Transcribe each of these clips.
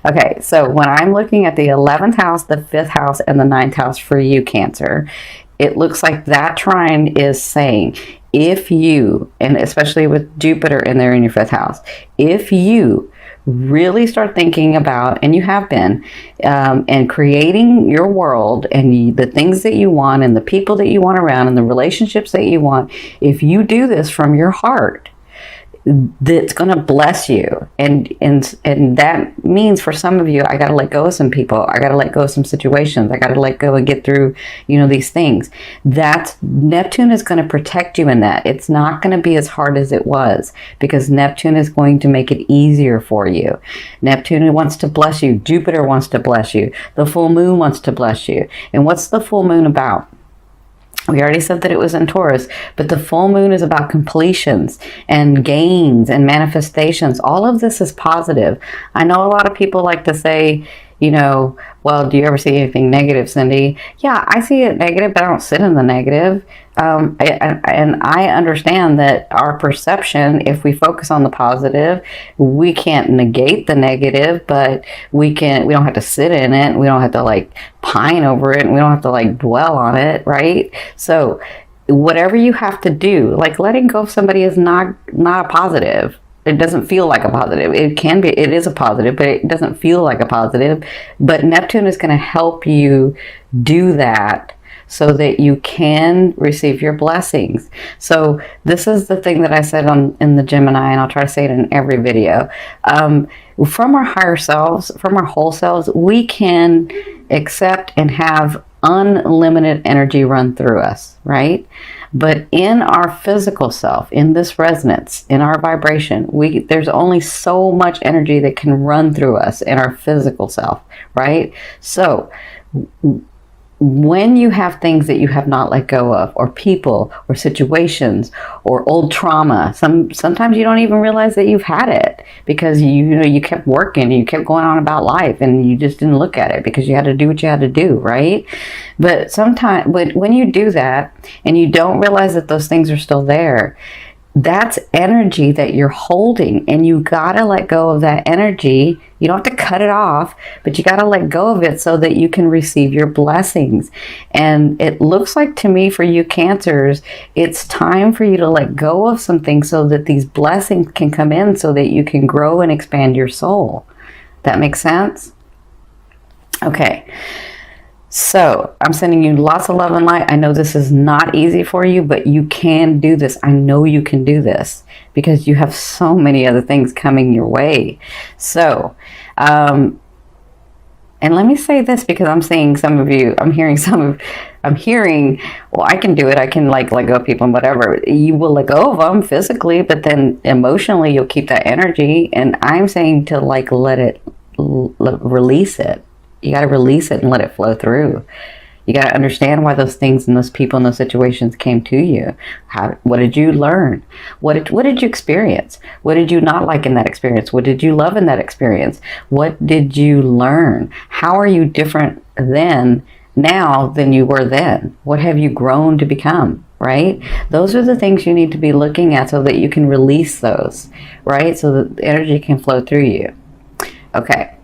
Okay, so when I'm looking at the 11th house, the 5th house, and the 9th house for you, Cancer, it looks like that trine is saying, if you, and especially with Jupiter in there in your 5th house, if you really start thinking about, and you have been, and creating your world and the things that you want and the people that you want around and the relationships that you want, if you do this from your heart, that's going to bless you. And that means for some of you, I got to let go of some people. I got to let go of some situations. I got to let go and get through, these things. That Neptune is going to protect you in that. It's not going to be as hard as it was, because Neptune is going to make it easier for you. Neptune wants to bless you. Jupiter wants to bless you. The full moon wants to bless you. And what's the full moon about? We already said that it was in Taurus, but the full moon is about completions and gains and manifestations. All of this is positive. I know a lot of people like to say, well, do you ever see anything negative, Cindy? Yeah, I see it negative, but I don't sit in the negative. And I understand that our perception, if we focus on the positive, we can't negate the negative, but we don't have to sit in it. We don't have to pine over it, and we don't have to dwell on it, right? So whatever you have to do, letting go of somebody is not a positive. It doesn't feel like a positive. It is a positive, but it doesn't feel like a positive. But Neptune is going to help you do that so that you can receive your blessings. So this is the thing that I said in the Gemini, and I'll try to say it in every video. From our higher selves, from our whole selves, we can accept and have unlimited energy run through us, right? But in our physical self, in this resonance, in our vibration, there's only so much energy that can run through us in our physical self, right? So when you have things that you have not let go of, or people, or situations, or old trauma, sometimes you don't even realize that you've had it, because you kept working, you kept going on about life, and you just didn't look at it because you had to do what you had to do, right? But when you do that and you don't realize that those things are still there, that's energy that you're holding, and you gotta let go of that energy. You don't have to cut it off, but you gotta let go of it so that you can receive your blessings. And it looks like to me, for you Cancers, it's time for you to let go of some things so that these blessings can come in, so that you can grow and expand your soul. That makes sense? Okay. So I'm sending you lots of love and light. I know this is not easy for you, but you can do this. I know you can do this because you have so many other things coming your way. So, and let me say this, because I'm seeing some of you, I'm hearing, well, I can do it. I can let go of people and whatever. You will let go of them physically, but then emotionally you'll keep that energy. And I'm saying to release it. You got to release it and let it flow through. You got to understand why those things and those people and those situations came to you. What did you learn? What did you experience? What did you not like in that experience? What did you love in that experience? What did you learn? How are you different now than you were then? What have you grown to become? Right? Those are the things you need to be looking at so that you can release those, right? So that the energy can flow through you. Okay.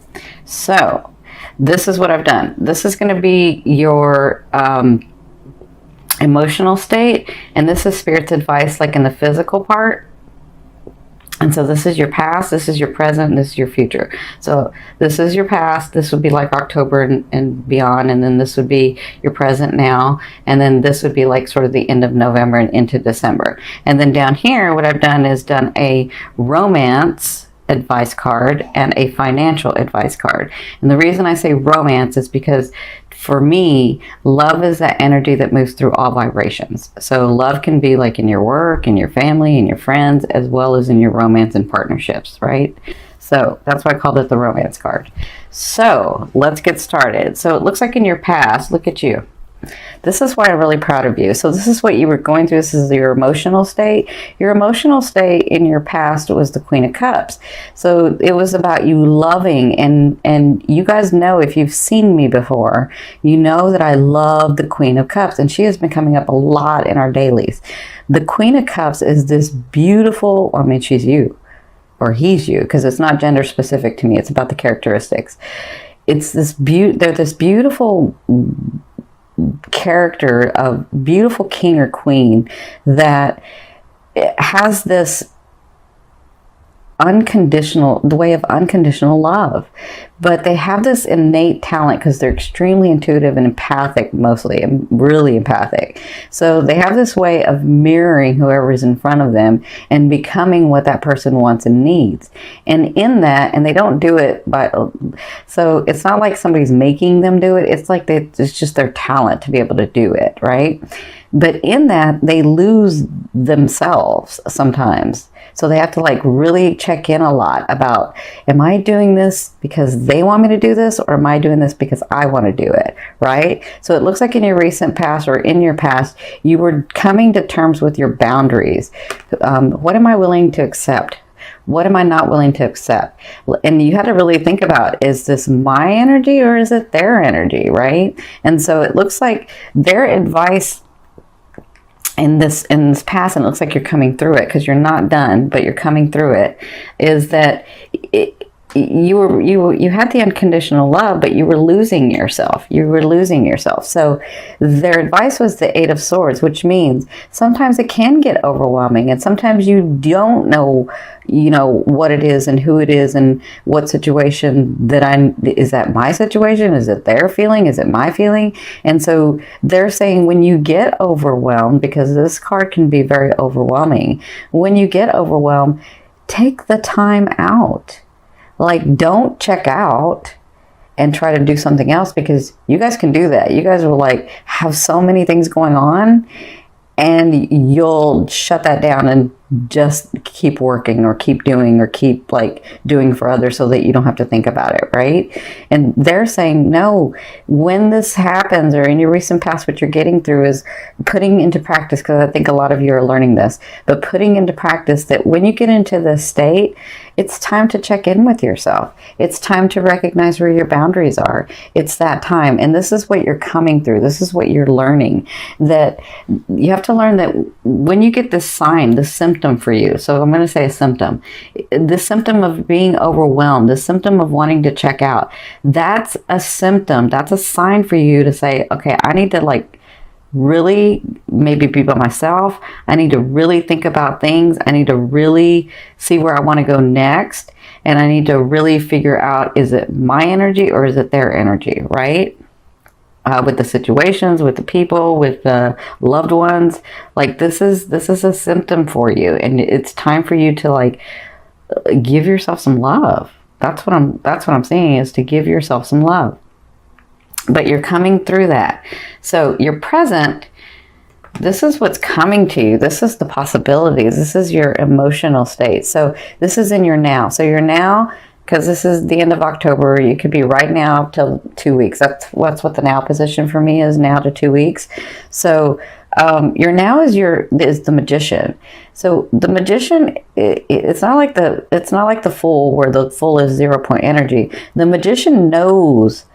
So this is what I've done. This is going to be your emotional state, and this is Spirit's advice, in the physical part. And so this is your past, this is your present, this is your future. So this is your past, this would be October and beyond, and then this would be your present now, and then this would be sort of the end of November and into December. And then down here, what I've done is done a romance advice card and a financial advice card. And the reason I say romance is because for me, love is that energy that moves through all vibrations. So love can be in your work, in your family, in your friends, as well as in your romance and partnerships, right? So that's why I called it the romance card. So let's get started. So it looks like in your past, look at you. This is why I'm really proud of you. So this is what you were going through. This is your emotional state. Your emotional state in your past was the Queen of Cups. So it was about you loving, and you guys know, if you've seen me before, you know that I love the Queen of Cups, and she has been coming up a lot in our dailies. The Queen of Cups is this beautiful, she's you. or he's you, because it's not gender specific to me. It's about the characteristics. It's this they're this beautiful character of beautiful king or queen that has this the way of unconditional love, but they have this innate talent because they're extremely intuitive and empathic, mostly, and really empathic. So they have this way of mirroring whoever is in front of them and becoming what that person wants and needs. And in that, and they don't do it so it's not like somebody's making them do it. It's like it's just their talent to be able to do it, right? But in that, they lose themselves sometimes. So they have to like really check in a lot about, am I doing this because they want me to do this, or am I doing this because I want to do it, right? So it looks like in your recent past or in your past, you were coming to terms with your boundaries. What am I willing to accept? What am I not willing to accept? And you had to really think about, is this my energy or is it their energy, right? And so it looks like their advice in this past, and it looks like you're coming through it because you're not done, but you're coming through it, is that you had the unconditional love, but you were losing yourself. So their advice was the Eight of Swords, which means sometimes it can get overwhelming, and sometimes you don't know, what it is and who it is and what situation is that my situation? Is it their feeling? Is it my feeling? And so they're saying, when you get overwhelmed, because this card can be very overwhelming, when you get overwhelmed, take the time out. Like, don't check out and try to do something else, because you guys can do that. You guys will like have so many things going on, and you'll shut that down and just keep working or keep doing or keep like doing for others so that you don't have to think about it, right? And they're saying, no, when this happens, or in your recent past, what you're getting through is putting into practice, because I think a lot of you are learning this, but putting into practice that when you get into this state, it's time to check in with yourself. It's time to recognize where your boundaries are. It's that time. And this is what you're coming through. This is what you're learning. That you have to learn that when you get this sign, this symptom for you. So I'm going to say a symptom. The symptom of being overwhelmed, the symptom of wanting to check out. That's a symptom. That's a sign for you to say, okay, I need to like really maybe be by myself. I need to really think about things. I need to really see where I want to go next. And I need to really figure out, is it my energy or is it their energy, right? With the situations, with the people, with the loved ones, like this is a symptom for you, and it's time for you to like give yourself some love. That's what I'm saying, is to give yourself some love. But you're coming through that. So your present, this is what's coming to you. This is the possibilities. This is your emotional state. So this is in your now. So your now, because this is the end of October, you could be right now till 2 weeks. That's what the now position for me is, now to 2 weeks. So your now is the Magician. So the Magician, it's not like the Fool, where the Fool is 0 point energy. The Magician knows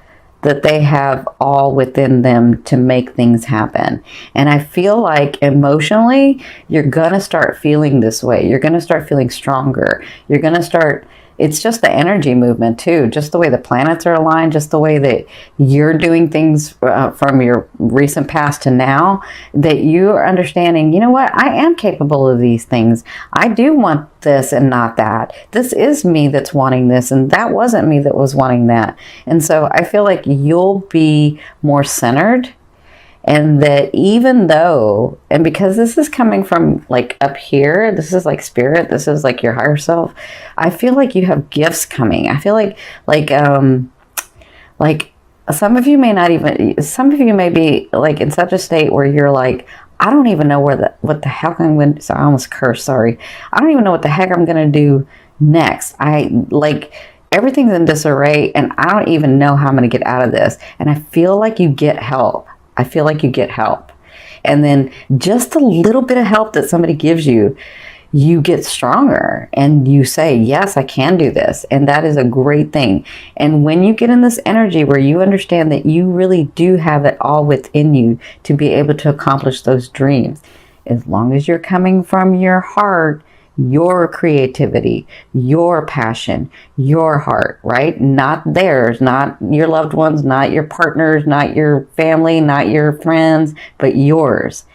that they have all within them to make things happen. And I feel like emotionally, you're going to start feeling this way. You're going to start feeling stronger. You're going to start, it's just the energy movement too, just the way the planets are aligned, just the way that you're doing things from your recent past to now, that you are understanding, you know what, I am capable of these things. I do want this and not that. This is me that's wanting this, and that wasn't me that was wanting that. And so I feel like you'll be more centered. And that even though, and because this is coming from like up here, this is like spirit, this is like your higher self, I feel like you have gifts coming. I feel like some of you may be like in such a state where you're like, I don't even know what the heck I'm going to, so I almost cursed, sorry. I don't even know what the heck I'm going to do next. Everything's in disarray, and I don't even know how I'm going to get out of this. And I feel like you get help. And then just a little bit of help that somebody gives you, you get stronger and you say, yes, I can do this. And that is a great thing. And when you get in this energy where you understand that you really do have it all within you to be able to accomplish those dreams, as long as you're coming from your heart, your creativity, your passion, your heart, right? Not theirs, not your loved ones, not your partners, not your family, not your friends, but yours.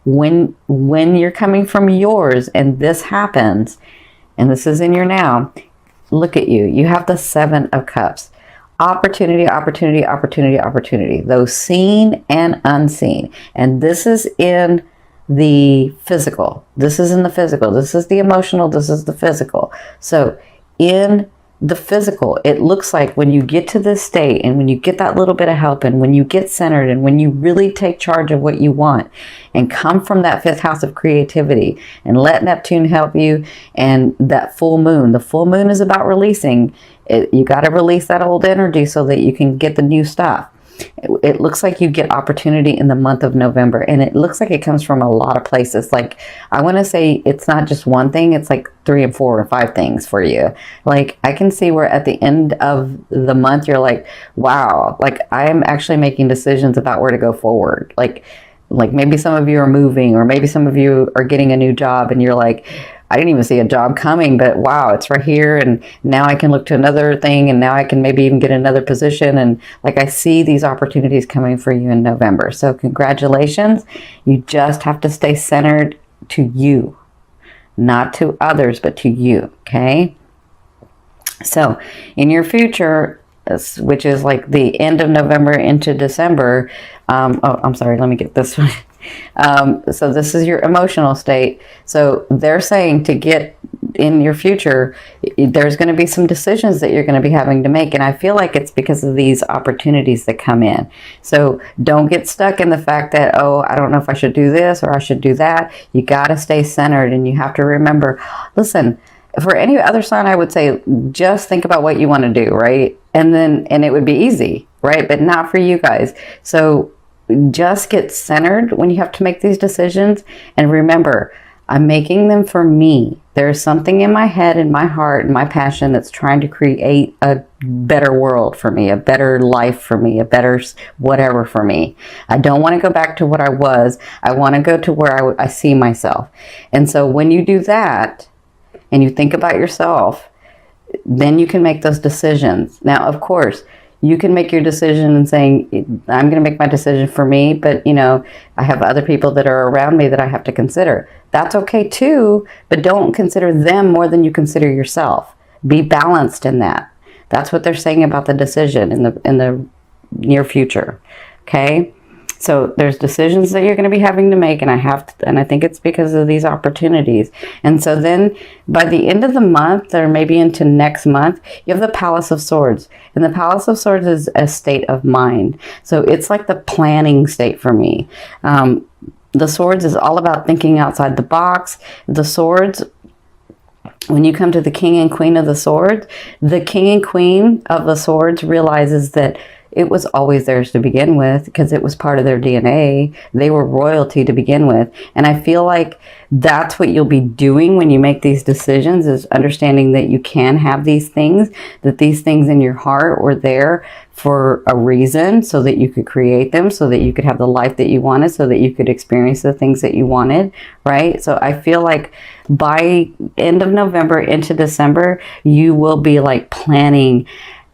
When you're coming from yours and this happens, and this is in your now, look at you. You have the 7 of Cups. Opportunity, opportunity, opportunity, opportunity. Those seen and unseen. And this is in the physical. This is in the physical. This is the emotional. This is the physical. So in the physical, it looks like when you get to this state and when you get that little bit of help and when you get centered and when you really take charge of what you want and come from that 5th house of creativity and let Neptune help you, and that full moon. The full moon is about releasing. You got to release that old energy so that you can get the new stuff. It looks like you get opportunity in the month of November, and it looks like it comes from a lot of places. Like, I want to say it's not just one thing, it's like 3 and 4 or 5 things for you. Like, I can see where at the end of the month you're like, wow, like I am actually making decisions about where to go forward. Like maybe some of you are moving, or maybe some of you are getting a new job and you're like, I didn't even see a job coming, but wow, it's right here. And now I can look to another thing, and now I can maybe even get another position. And like, I see these opportunities coming for you in November. So congratulations. You just have to stay centered to you, not to others, but to you. Okay. So in your future, which is like the end of November into December. Oh, I'm sorry. Let me get this one. So this is your emotional state. So they're saying to get in your future, there's going to be some decisions that you're going to be having to make. And I feel like it's because of these opportunities that come in. So don't get stuck in the fact that, oh, I don't know if I should do this or I should do that. You got to stay centered, and you have to remember, listen, for any other sign, I would say just think about what you want to do, right? And it would be easy, right? But not for you guys. So just get centered when you have to make these decisions. And remember, I'm making them for me. There's something in my head and my heart and my passion that's trying to create a better world for me, a better life for me, a better whatever for me. I don't want to go back to what I was. I want to go to where I see myself. And so when you do that and you think about yourself, then you can make those decisions. Now, of course, you can make your decision and saying, I'm going to make my decision for me, but I have other people that are around me that I have to consider. That's okay too, but don't consider them more than you consider yourself. Be balanced in that. That's what they're saying about the decision in the near future. Okay? So there's decisions that you're going to be having to make, and I think it's because of these opportunities. And so then by the end of the month, or maybe into next month, you have the Palace of Swords. And the Palace of Swords is a state of mind. So it's like the planning state for me. The Swords is all about thinking outside the box. The Swords, when you come to the King and Queen of the Swords, the King and Queen of the Swords realizes that it was always theirs to begin with because it was part of their DNA. They were royalty to begin with. And I feel like that's what you'll be doing when you make these decisions, is understanding that you can have these things, that these things in your heart were there for a reason, so that you could create them, so that you could have the life that you wanted, so that you could experience the things that you wanted, right? So I feel like by end of November into December, you will be like planning,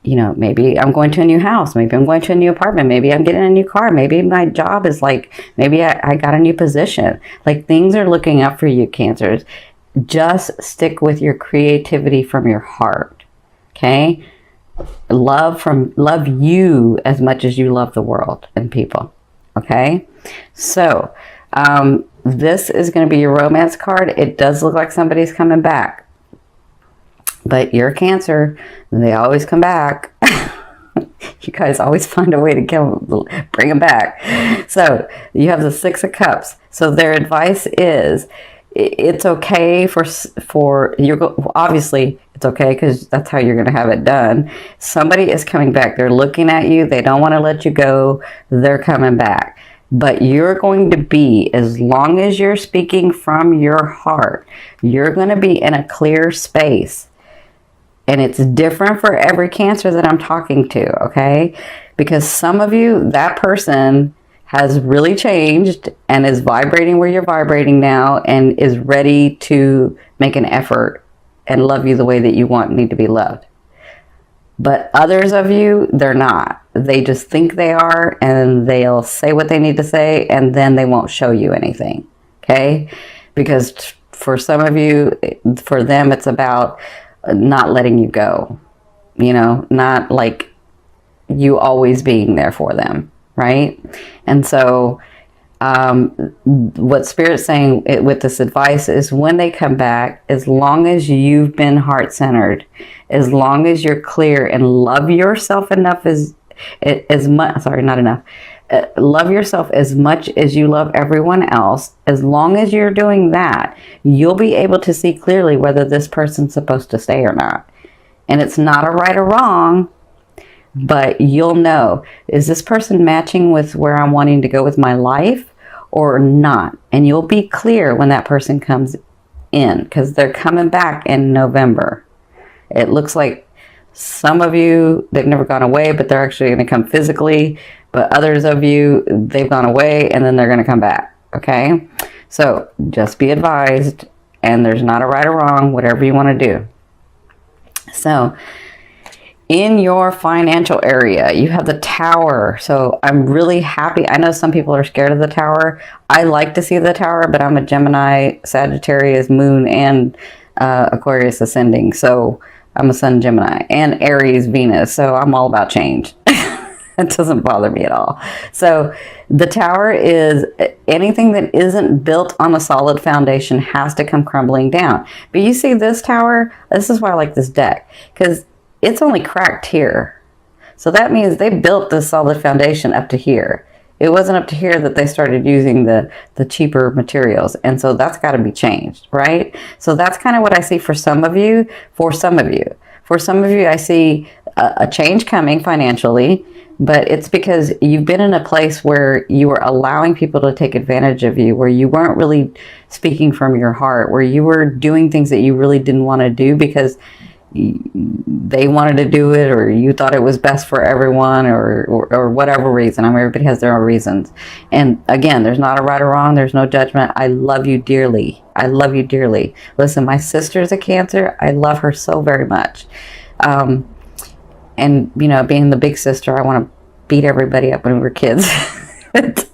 maybe I'm going to a new house. Maybe I'm going to a new apartment. Maybe I'm getting a new car. Maybe my job is maybe I got a new position. Like, things are looking up for you, Cancers. Just stick with your creativity from your heart. Okay? Love you as much as you love the world and people. Okay? So, this is going to be your romance card. It does look like somebody's coming back. But you're a Cancer, and they always come back. You guys always find a way to bring them back. So you have the 6 of Cups. So their advice is, it's okay for you. Obviously, it's okay because that's how you're going to have it done. Somebody is coming back. They're looking at you. They don't want to let you go. They're coming back. But you're going to be, as long as you're speaking from your heart, you're going to be in a clear space. And it's different for every Cancer that I'm talking to, okay? Because some of you, that person has really changed and is vibrating where you're vibrating now and is ready to make an effort and love you the way that you want and need to be loved. But others of you, they're not. They just think they are, and they'll say what they need to say, and then they won't show you anything. Okay? Because for some of you, for them, it's about not letting you go. You know, not like you always being there for them, right? And so what Spirit's saying with this advice is when they come back, as long as you've been heart-centered, as long as you're clear and love yourself enough as much, sorry, not enough, love yourself as much as you love everyone else, as long as you're doing that, you'll be able to see clearly whether this person's supposed to stay or not. And it's not a right or wrong, but you'll know, is this person matching with where I'm wanting to go with my life or not? And you'll be clear when that person comes in, because they're coming back in November. It looks like some of you, they've never gone away, but they're actually going to come physically. But others of you, they've gone away and then they're going to come back. Okay? So just be advised, and there's not a right or wrong, whatever you want to do. So in your financial area, you have the Tower. So I'm really happy. I know some people are scared of the Tower. I like to see the Tower, but I'm a Gemini, Sagittarius, Moon, and Aquarius ascending. So I'm a Sun Gemini and Aries Venus. So I'm all about change. It doesn't bother me at all. So the Tower is anything that isn't built on a solid foundation has to come crumbling down. But you see this Tower, this is why I like this deck, because it's only cracked here. So that means they built this solid foundation up to here. It wasn't up to here that they started using the cheaper materials. And so that's got to be changed, right? So that's kind of what I see for some of you. For some of you, I see a change coming financially, but it's because you've been in a place where you were allowing people to take advantage of you, where you weren't really speaking from your heart, where you were doing things that you really didn't want to do because they wanted to do it, or you thought it was best for everyone, or whatever reason. I mean, everybody has their own reasons. And again, there's not a right or wrong. There's no judgment. I love you dearly. I love you dearly. Listen, my sister's a Cancer. I love her so very much. And, you know, being the big sister, I want to beat everybody up when we were kids. But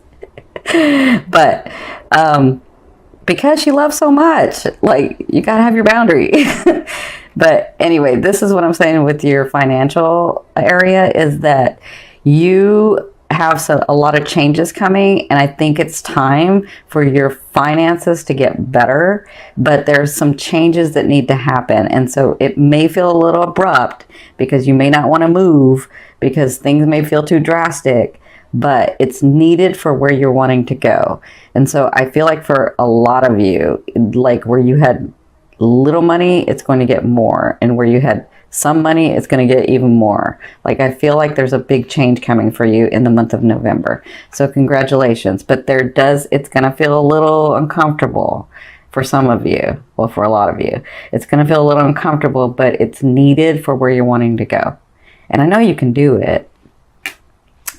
because she loves so much, like, you got to have your boundary. But anyway, this is what I'm saying with your financial area, is that you have a lot of changes coming, and I think it's time for your finances to get better, but there's some changes that need to happen. And so it may feel a little abrupt because you may not want to move because things may feel too drastic, but it's needed for where you're wanting to go. And so I feel like for a lot of you, like where you had little money, it's going to get more, and where you had some money, it's going to get even more. Like, I feel like there's a big change coming for you in the month of November. So congratulations. But it's going to feel a little uncomfortable for some of you. Well, for a lot of you, it's going to feel a little uncomfortable, but it's needed for where you're wanting to go. And I know you can do it.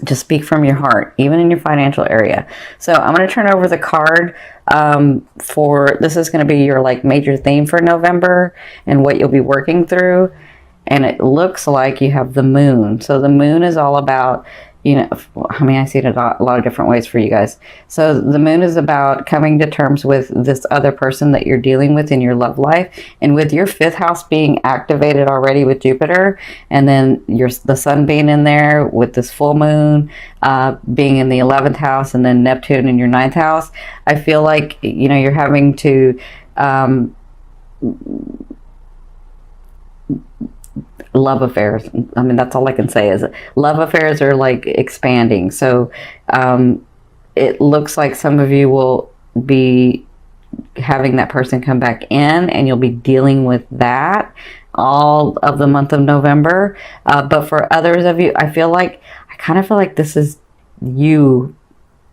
Just speak from your heart, even in your financial area. So I'm going to turn over the card this is going to be your like major theme for November and what you'll be working through. And it looks like you have the Moon. So the Moon is all about, you know, I mean, I see it a lot of different ways for you guys. So the Moon is about coming to terms with this other person that you're dealing with in your love life. And with your 5th house being activated already with Jupiter, and then the Sun being in there with this full moon being in the 11th house, and then Neptune in your 9th house, I feel like, you know, you're having to love affairs. I mean, that's all I can say is love affairs are like expanding. So it looks like some of you will be having that person come back in, and you'll be dealing with that all of the month of November. But for others of you, I kind of feel like this is you.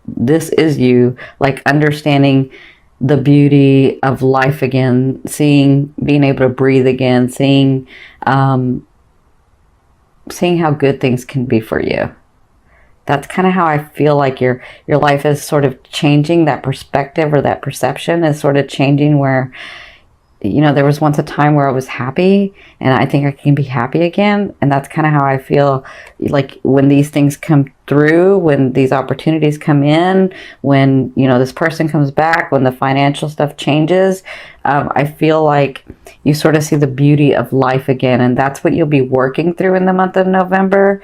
This is you, like understanding the beauty of life again, being able to breathe again, seeing how good things can be for you. That's kind of how I feel like your life is sort of changing. That perspective or that perception is sort of changing, where there was once a time where I was happy, and I think I can be happy again. And that's kind of how I feel like when these things come through, when these opportunities come in, when, this person comes back, when the financial stuff changes, I feel like you sort of see the beauty of life again. And that's what you'll be working through in the month of November.